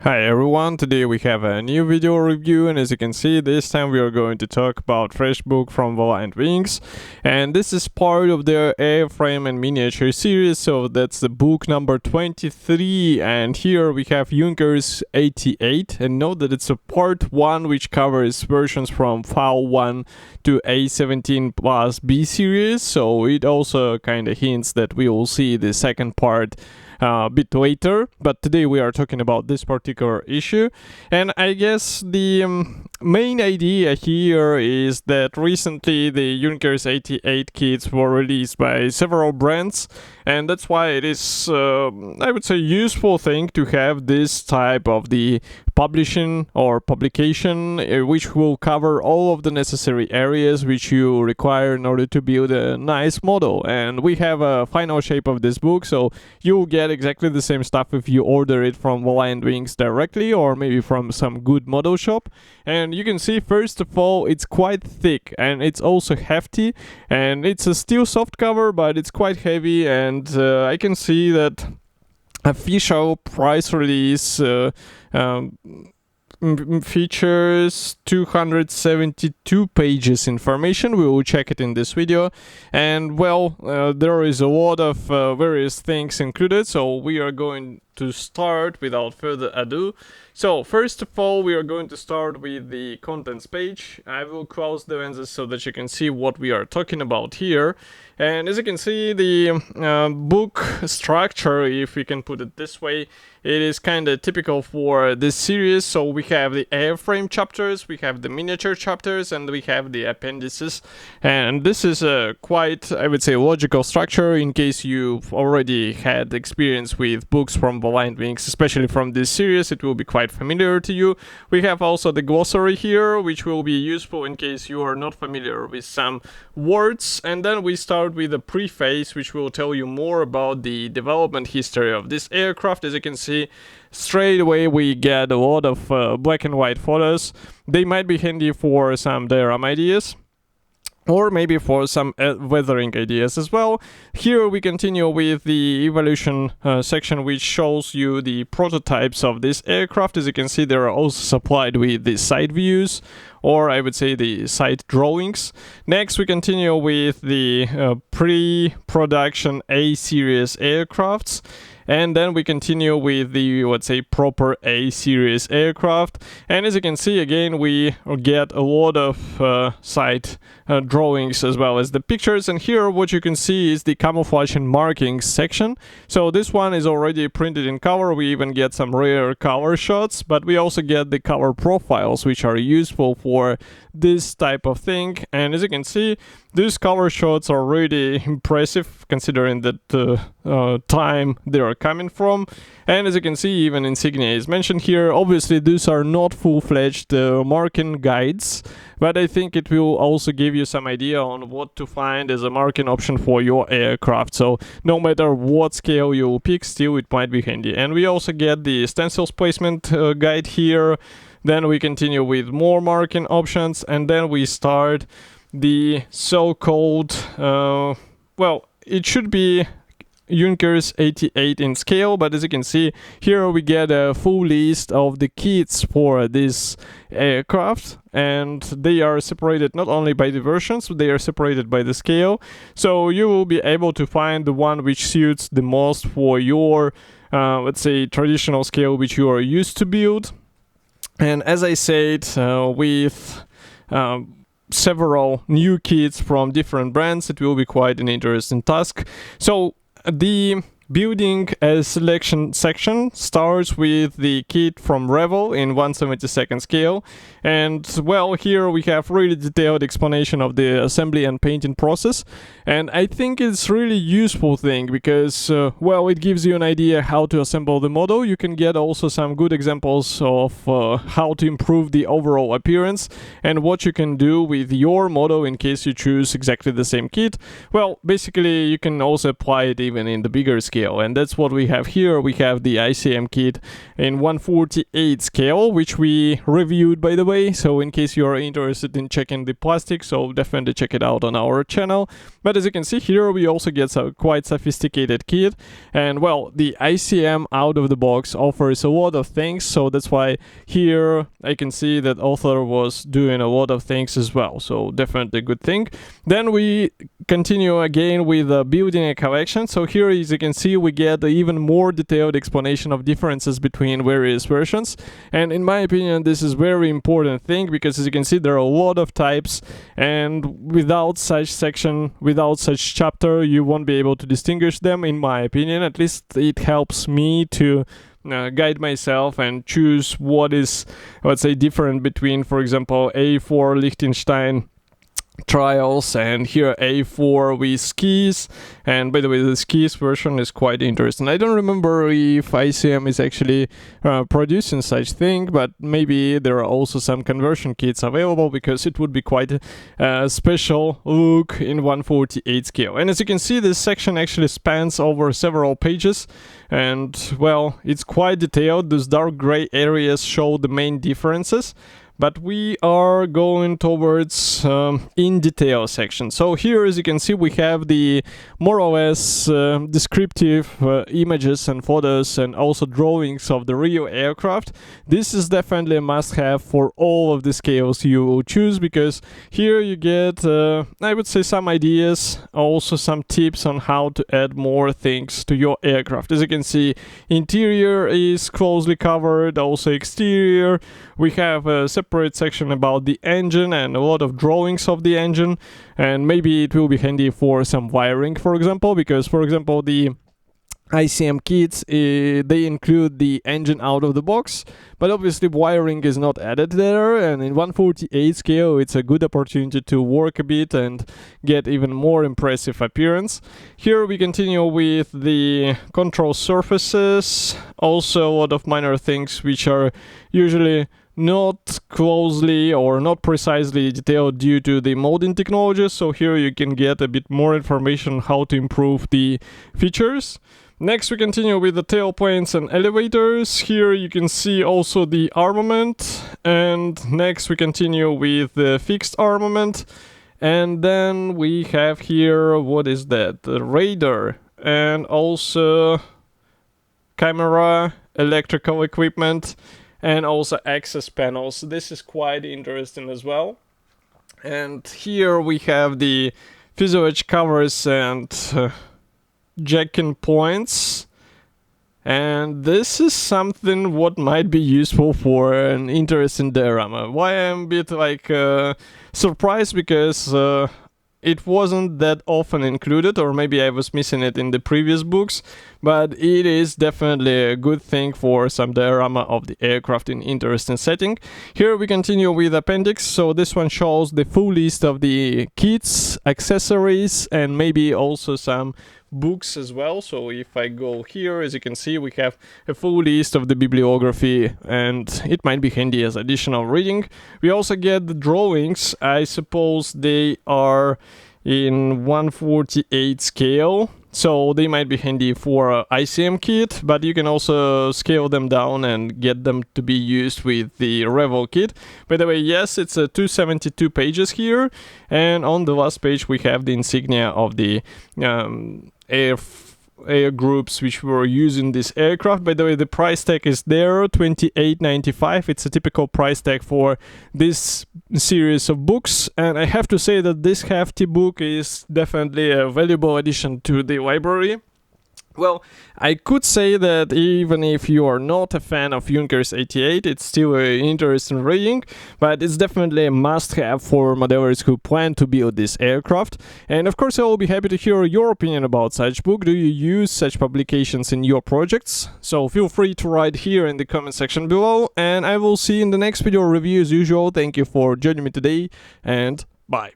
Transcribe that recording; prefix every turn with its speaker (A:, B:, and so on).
A: Hi everyone, today we have a new video review, and as you can see, this time we are going to talk about fresh book from Valiant Wings, and this is part of their Airframe and Miniature series, so that's the book number 23, and here we have Junkers 88, and note that it's a part 1 which covers versions from File 1 to A17 plus B series, so it also kind of hints that we will see the second part a bit later, but today we are talking about this particular issue. And I guess the main idea here is that recently the Junkers 88 kits were released by several brands, and that's why it is I would say useful thing to have this type of the publishing or publication which will cover all of the necessary areas which you require in order to build a nice model. And we have a final shape of this book, so you'll get exactly the same stuff if you order it from Valiant Wings directly or maybe from some good model shop. And you can see, first of all, it's quite thick and it's also hefty, and it's a still soft cover, but it's quite heavy. And I can see that official price release features 272 pages information. We will check it in this video, and well, there is a lot of various things included, so we are going to start without further ado. So first of all, we are going to start with the contents page. I will close the lenses so that you can see what we are talking about here. And as you can see, the book structure, if we can put it this way, it is kind of typical for this series. So we have the Airframe chapters, we have the miniature chapters, and we have the appendices. And this is a quite, I would say, logical structure in case you've already had experience with books from Valiant Wings, especially from this series. It will be quite familiar to you. We have also the glossary here, which will be useful in case you are not familiar with some words. And then we start with a preface, which will tell you more about the development history of this aircraft. As you can see, straight away we get a lot of black and white photos. They might be handy for some diorama ideas, or maybe for some weathering ideas as well. Here we continue with the evolution section, which shows you the prototypes of this aircraft. As you can see, they are also supplied with the side views, or I would say the side drawings. Next we continue with the pre-production A-series aircrafts. And then we continue with the, let's say, proper A-series aircraft. And as you can see, again, we get a lot of side drawings as well as the pictures. And here what you can see is the camouflage and markings section. So this one is already printed in cover. We even get some rare cover shots, but we also get the cover profiles, which are useful for this type of thing. And as you can see, these cover shots are really impressive considering that time they are coming from. And as you can see, even insignia is mentioned here. Obviously these are not full-fledged marking guides, but I think it will also give you some idea on what to find as a marking option for your aircraft. So no matter what scale you pick, still it might be handy. And we also get the stencils placement guide here. Then we continue with more marking options, and then we start the so-called, well, it should be Junkers 88 in scale, but as you can see, here we get a full list of the kits for this aircraft, and they are separated not only by the versions, but they are separated by the scale. So you will be able to find the one which suits the most for your, let's say, traditional scale which you are used to build. And as I said, with several new kits from different brands, it will be quite an interesting task. So the building a selection section starts with the kit from Revel in 1/72 scale, and well, here we have really detailed explanation of the assembly and painting process, and I think it's really useful thing because well, it gives you an idea how to assemble the model. You can get also some good examples of how to improve the overall appearance and what you can do with your model in case you choose exactly the same kit. Well, basically you can also apply it even in the bigger scale. And that's what we have here. We have the ICM kit in 1/48 scale, which we reviewed, by the way, so in case you are interested in checking the plastic, so definitely check it out on our channel. But But as you can see here, we also get a quite sophisticated kit, and well, the ICM out of the box offers a lot of things, so that's why here I can see that author was doing a lot of things as well, so definitely a good thing. Then we continue again with building a collection. So here, as you can see, we get even more detailed explanation of differences between various versions, and in my opinion this is very important thing, because as you can see there are a lot of types, and without such section, without such chapter, you won't be able to distinguish them. In my opinion, at least it helps me to guide myself and choose what is, let's say, different between, for example, A4 Liechtenstein trials and here A4 with skis. And by the way, the skis version is quite interesting. I don't remember if ICM is actually producing such thing, but maybe there are also some conversion kits available, because it would be quite a special look in 1/48 scale. And as you can see, this section actually spans over several pages, and well, it's quite detailed. Those dark gray areas show the main differences. But we are going towards in detail section. So here, as you can see, we have the more or less descriptive images and photos and also drawings of the real aircraft. This is definitely a must-have for all of the scales you will choose, because here you get, I would say, some ideas, also some tips on how to add more things to your aircraft. As you can see, interior is closely covered, also exterior. We have a separate section about the engine and a lot of drawings of the engine, and maybe it will be handy for some wiring, for example, because, for example, the ICM kits, they include the engine out of the box, but obviously wiring is not added there, and in 1/48 scale it's a good opportunity to work a bit and get even more impressive appearance. Here we continue with the control surfaces, also a lot of minor things which are usually not closely or not precisely detailed due to the molding technology, so here you can get a bit more information how to improve the features. Next we continue with the tailplanes and elevators. Here you can see also the armament, and next we continue with the fixed armament, and then we have here, what is that, the radar, and also camera, electrical equipment, and also access panels. This is quite interesting as well. And here we have the fuselage covers and jacking points, and this is something what might be useful for an interesting diorama. Why I'm a bit like surprised, because it wasn't that often included, or maybe I was missing it in the previous books, but it is definitely a good thing for some diorama of the aircraft in interesting setting. Here we continue with appendix, so this one shows the full list of the kits, accessories, and maybe also some books as well. So if I go here, as you can see, we have a full list of the bibliography, and it might be handy as additional reading. We also get the drawings. I suppose they are in 1/48 scale, so they might be handy for a ICM kit, but you can also scale them down and get them to be used with the Revel kit. By the way, yes, it's 272 pages here, and on the last page we have the insignia of the air groups which were using this aircraft. By the way, the price tag is there, $28.95. It's a typical price tag for this series of books, and I have to say that this hefty book is definitely a valuable addition to the library. Well, I could say that even if you are not a fan of Junkers 88, it's still an interesting reading, but it's definitely a must-have for modellers who plan to build this aircraft. And of course, I will be happy to hear your opinion about such book. Do you use such publications in your projects? So feel free to write here in the comment section below, and I will see you in the next video review as usual. Thank you for joining me today, and bye.